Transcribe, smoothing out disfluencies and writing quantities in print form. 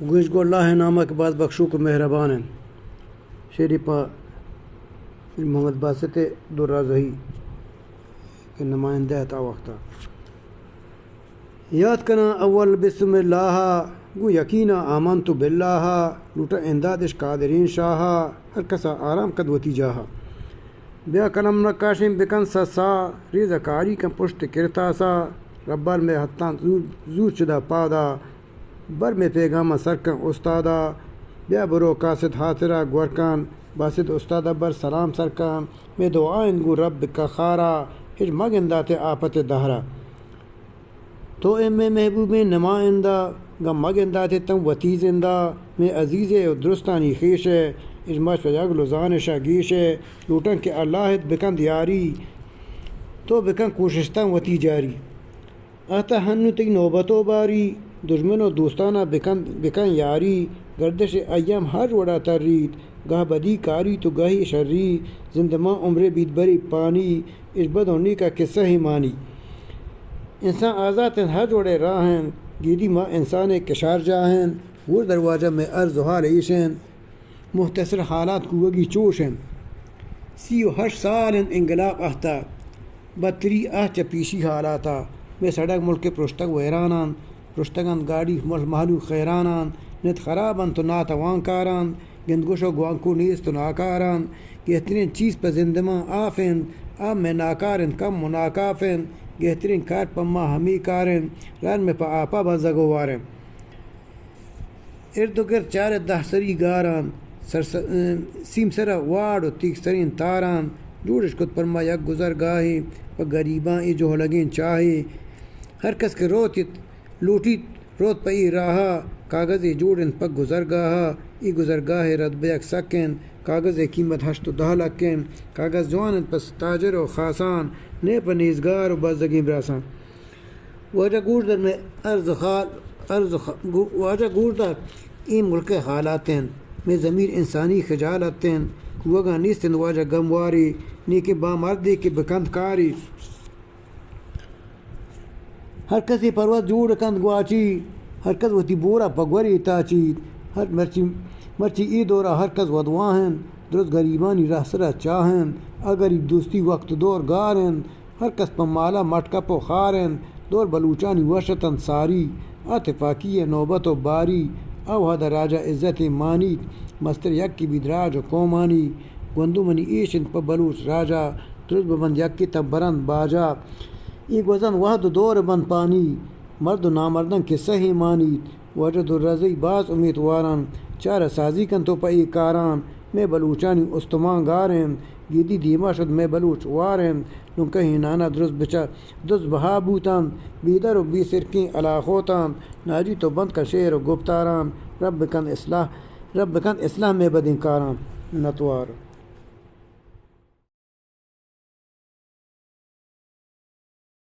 گوش گو اللہ نامہ کے بعد بخشو کو مہربان ہیں. شیری پا محمد باسط درازہی کے نمائندہ تا وقتا یاد کنا اول بسم اللہ گو یقینا آمنت باللہ لوٹا اندادش قادرین شاہا ہر کسا آرام قدوتی جاہا بیا کلم نقاشم بکن سسا ریزہ کاری کن پشت کرتا سا ربال میں حتان زور چدا پادا بر میں پیغام سرکن استادا بیا برو قاصد حاضرہ گورکان باسد استادہ بر سلام سرکان میں دعائن گو رب کا خارا ہج مگندات آپت دہرا تو میں محبوب نمائندہ گم مگندات تم وتی زندہ میں عزیز و درستانی خیش ہے اجماش فجاگ لزان شاگیش ہے لوٹن کے اللہ بکن دیاری تو بکن کوششتاں وتی جاری آتا ہنو تی نوبتو باری دشمن و دوستانہ بکن یاری گردش ایام ہر وڑا ترید گاہ بدی کاری تو گاہی شری زندماں عمر بیت بری پانی اشبد ہونی کا قصہ ہی مانی انسان آزاد ہر جوڑے راہن گیدی ماں انسان کشار جاہن وہ دروازہ میں عرض و حال عیشن مختصر حالات کو وگی چوشن 38 سال انقلاب آہتا بدتری چپیشی حالاتا میں سڑک ملک پرشتگ ویرانان پرشتگان گاڑی محلو خیرانان نت خرابان تو ناتوان کاران گندگوش و گوانکو نیست تو ناکاران گہترین چیز پہ زندماں آفن آم میں ناکارن کم مناکافن گہترین کار پہ ماں ہمی کارن ران میں پا آپا بزگو وارن ارد و گرد 4 سری گاران سیم سرا واڑ و تیک سرین تاران جوڑش کت پر ما یک گزر گاہی و گریباں ای جو لگین چاہی ہر کس کے لوٹی روت پئی راہا کاغذ جوڑن پک گزر گاہا ای گزر گاہ رد بیک سکن کاغذ قیمت 8 لکن کاغذ جوانن پس تاجر و خاصان نے پر نیزگار و بازدگیم براسان واجہ گوردر میں واجہ گوردر این ملک حالاتین میں ضمیر انسانی خجالتین کوگا نیستن واجہ گمواری نیکی بامردی کی بکند کاری ہر کسی پروت جوڑ کند گواچی ہر کس وتی بورا پگوری تاچی ہر مرچی ای دورا ہر کس ودواہن درست غریبانی رہسرہ چاہن اگر دوستی وقت دور گارن ہر کس پا مالا مٹکپ و خارن دور بلوچانی وشتن ساری اتفاقی نوبت و باری او ہدا راجہ عزت مانی مستر یک کی بدراج و کومانی گندو منی ایشن پا بلوچ راجہ درست ببند یک کی تب برند باجا ای گوزن وحد دور بند پانی مرد و نامردن کے صحیح مانیت وجد الرزی باز امیدواران چارہ سازی کن تو پئی کاران میں بلوچانی استمان گارن گیدی دیما شد میں بلوچ وارن نون کہیں نانا درست بہا بوتان بیدر و بی سرکیں علاقوتان ناجی تو بند کا شعر و گفتاران رب کن اصلاح میں بدین کاران نتوار